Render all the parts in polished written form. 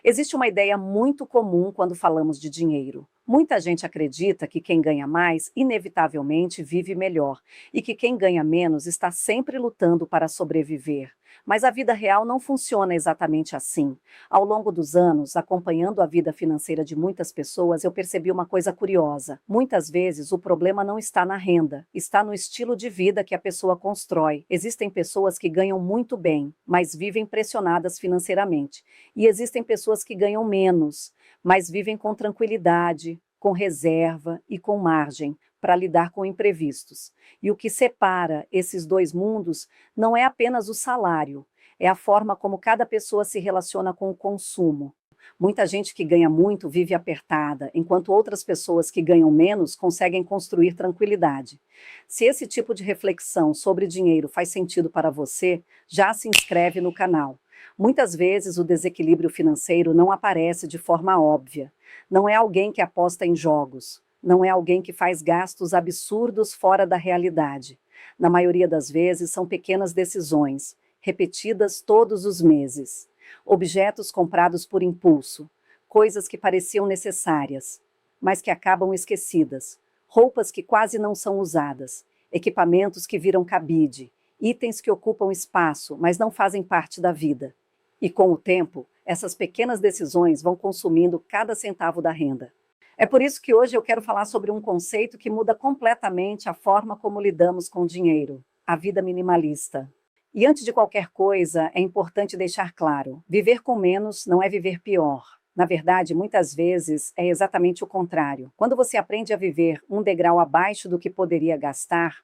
Existe uma ideia muito comum quando falamos de dinheiro. Muita gente acredita que quem ganha mais, inevitavelmente, vive melhor, e que quem ganha menos está sempre lutando para sobreviver. Mas a vida real não funciona exatamente assim. Ao longo dos anos, acompanhando a vida financeira de muitas pessoas, eu percebi uma coisa curiosa. Muitas vezes o problema não está na renda, está no estilo de vida que a pessoa constrói. Existem pessoas que ganham muito bem, mas vivem pressionadas financeiramente. E existem pessoas que ganham menos, mas vivem com tranquilidade, com reserva e com margem para lidar com imprevistos. E o que separa esses dois mundos não é apenas o salário, é a forma como cada pessoa se relaciona com o consumo. Muita gente que ganha muito vive apertada, enquanto outras pessoas que ganham menos conseguem construir tranquilidade. Se esse tipo de reflexão sobre dinheiro faz sentido para você, já se inscreve no canal. Muitas vezes o desequilíbrio financeiro não aparece de forma óbvia. Não é alguém que aposta em jogos. Não é alguém que faz gastos absurdos fora da realidade. Na maioria das vezes, são pequenas decisões, repetidas todos os meses. Objetos comprados por impulso, coisas que pareciam necessárias, mas que acabam esquecidas, roupas que quase não são usadas, equipamentos que viram cabide, itens que ocupam espaço, mas não fazem parte da vida. E com o tempo, essas pequenas decisões vão consumindo cada centavo da renda. É por isso que hoje eu quero falar sobre um conceito que muda completamente a forma como lidamos com o dinheiro, a vida minimalista. E antes de qualquer coisa, é importante deixar claro: viver com menos não é viver pior. Na verdade, muitas vezes é exatamente o contrário. Quando você aprende a viver um degrau abaixo do que poderia gastar,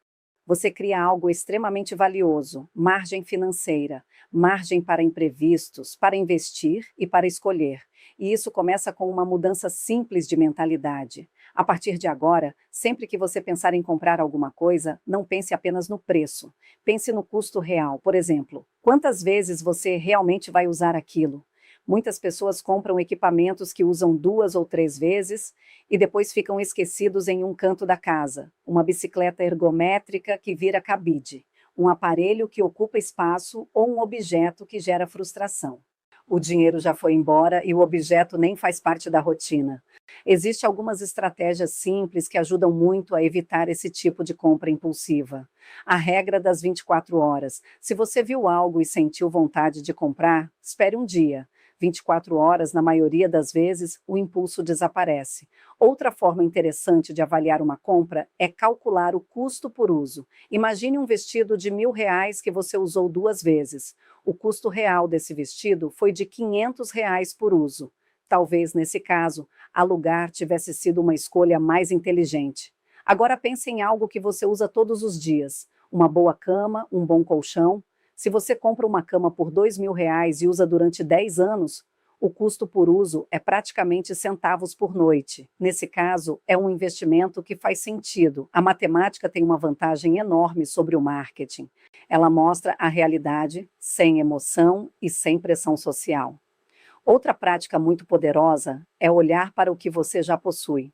você cria algo extremamente valioso: margem financeira, margem para imprevistos, para investir e para escolher. E isso começa com uma mudança simples de mentalidade. A partir de agora, sempre que você pensar em comprar alguma coisa, não pense apenas no preço. Pense no custo real. Por exemplo, quantas vezes você realmente vai usar aquilo? Muitas pessoas compram equipamentos que usam 2 ou 3 vezes e depois ficam esquecidos em um canto da casa. Uma bicicleta ergométrica que vira cabide, um aparelho que ocupa espaço ou um objeto que gera frustração. O dinheiro já foi embora e o objeto nem faz parte da rotina. Existem algumas estratégias simples que ajudam muito a evitar esse tipo de compra impulsiva. A regra das 24 horas. Se você viu algo e sentiu vontade de comprar, espere um dia. 24 horas, na maioria das vezes, o impulso desaparece. Outra forma interessante de avaliar uma compra é calcular o custo por uso. Imagine um vestido de R$ 1.000 que você usou 2 vezes. O custo real desse vestido foi de R$ 500 por uso. Talvez, nesse caso, alugar tivesse sido uma escolha mais inteligente. Agora pense em algo que você usa todos os dias: uma boa cama, um bom colchão. Se você compra uma cama por R$ 2.000 e usa durante 10 anos, o custo por uso é praticamente centavos por noite. Nesse caso, é um investimento que faz sentido. A matemática tem uma vantagem enorme sobre o marketing. Ela mostra a realidade sem emoção e sem pressão social. Outra prática muito poderosa é olhar para o que você já possui.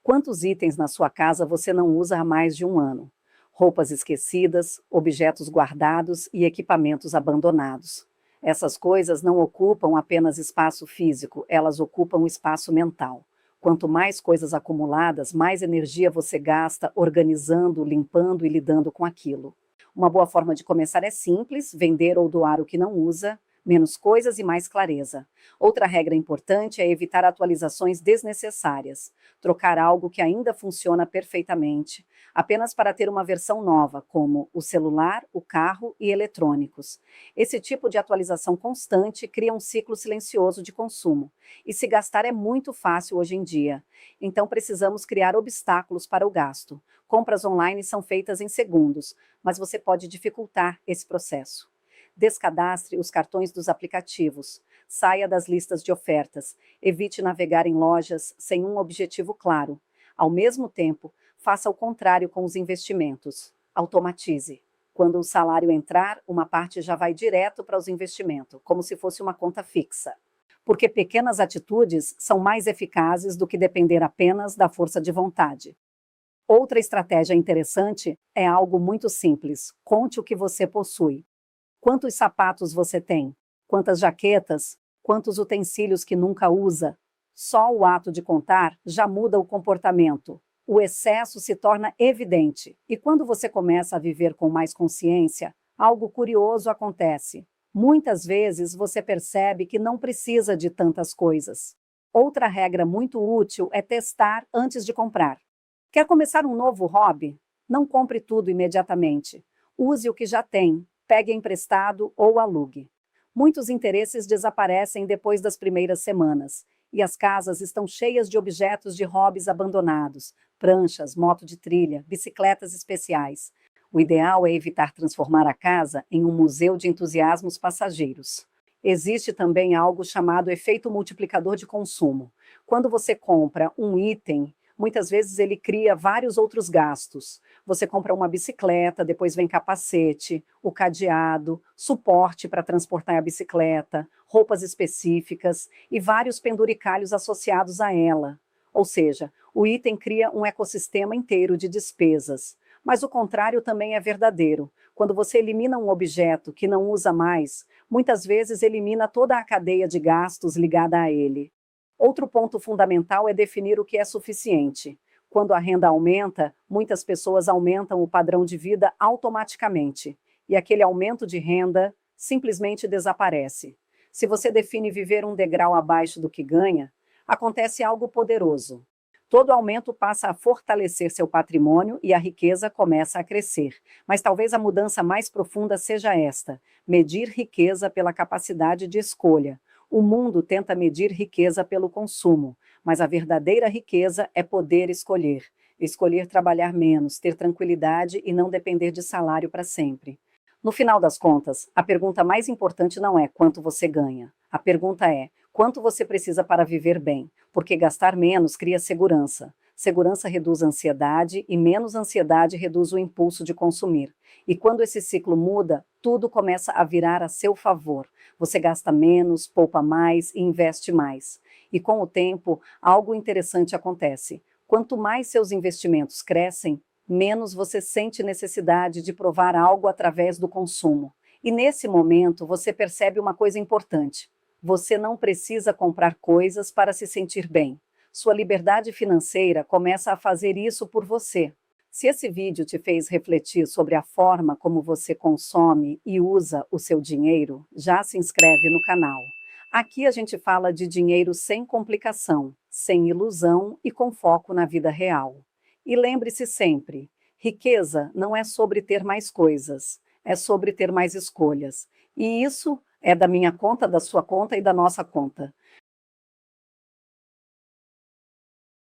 Quantos itens na sua casa você não usa há mais de um ano? Roupas esquecidas, objetos guardados e equipamentos abandonados. Essas coisas não ocupam apenas espaço físico, elas ocupam espaço mental. Quanto mais coisas acumuladas, mais energia você gasta organizando, limpando e lidando com aquilo. Uma boa forma de começar é simples: vender ou doar o que não usa. Menos coisas e mais clareza. Outra regra importante é evitar atualizações desnecessárias. Trocar algo que ainda funciona perfeitamente, apenas para ter uma versão nova, como o celular, o carro e eletrônicos. Esse tipo de atualização constante cria um ciclo silencioso de consumo. E se gastar é muito fácil hoje em dia. Então precisamos criar obstáculos para o gasto. Compras online são feitas em segundos, mas você pode dificultar esse processo. Descadastre os cartões dos aplicativos. Saia das listas de ofertas. Evite navegar em lojas sem um objetivo claro. Ao mesmo tempo, faça o contrário com os investimentos. Automatize. Quando o salário entrar, uma parte já vai direto para os investimentos, como se fosse uma conta fixa. Porque pequenas atitudes são mais eficazes do que depender apenas da força de vontade. Outra estratégia interessante é algo muito simples: conte o que você possui. Quantos sapatos você tem? Quantas jaquetas? Quantos utensílios que nunca usa? Só o ato de contar já muda o comportamento. O excesso se torna evidente, e quando você começa a viver com mais consciência, algo curioso acontece. Muitas vezes você percebe que não precisa de tantas coisas. Outra regra muito útil é testar antes de comprar. Quer começar um novo hobby? Não compre tudo imediatamente. Use o que já tem, pegue emprestado ou alugue. Muitos interesses desaparecem depois das primeiras semanas, e as casas estão cheias de objetos de hobbies abandonados, pranchas, moto de trilha, bicicletas especiais. O ideal é evitar transformar a casa em um museu de entusiasmos passageiros. Existe também algo chamado efeito multiplicador de consumo. Quando você compra um item, muitas vezes ele cria vários outros gastos. Você compra uma bicicleta, depois vem capacete, o cadeado, suporte para transportar a bicicleta, roupas específicas e vários penduricalhos associados a ela. Ou seja, o item cria um ecossistema inteiro de despesas. Mas o contrário também é verdadeiro. Quando você elimina um objeto que não usa mais, muitas vezes elimina toda a cadeia de gastos ligada a ele. Outro ponto fundamental é definir o que é suficiente. Quando a renda aumenta, muitas pessoas aumentam o padrão de vida automaticamente, e aquele aumento de renda simplesmente desaparece. Se você define viver um degrau abaixo do que ganha, acontece algo poderoso. Todo aumento passa a fortalecer seu patrimônio e a riqueza começa a crescer. Mas talvez a mudança mais profunda seja esta: medir riqueza pela capacidade de escolha. O mundo tenta medir riqueza pelo consumo, mas a verdadeira riqueza é poder escolher. Escolher trabalhar menos, ter tranquilidade e não depender de salário para sempre. No final das contas, a pergunta mais importante não é quanto você ganha. A pergunta é quanto você precisa para viver bem, porque gastar menos cria segurança. Segurança reduz a ansiedade e menos ansiedade reduz o impulso de consumir. E quando esse ciclo muda, tudo começa a virar a seu favor. Você gasta menos, poupa mais e investe mais. E com o tempo, algo interessante acontece. Quanto mais seus investimentos crescem, menos você sente necessidade de provar algo através do consumo. E nesse momento, você percebe uma coisa importante. Você não precisa comprar coisas para se sentir bem. Sua liberdade financeira começa a fazer isso por você. Se esse vídeo te fez refletir sobre a forma como você consome e usa o seu dinheiro, já se inscreve no canal. Aqui a gente fala de dinheiro sem complicação, sem ilusão e com foco na vida real. E lembre-se sempre, riqueza não é sobre ter mais coisas, é sobre ter mais escolhas. E isso é da minha conta, da sua conta e da nossa conta.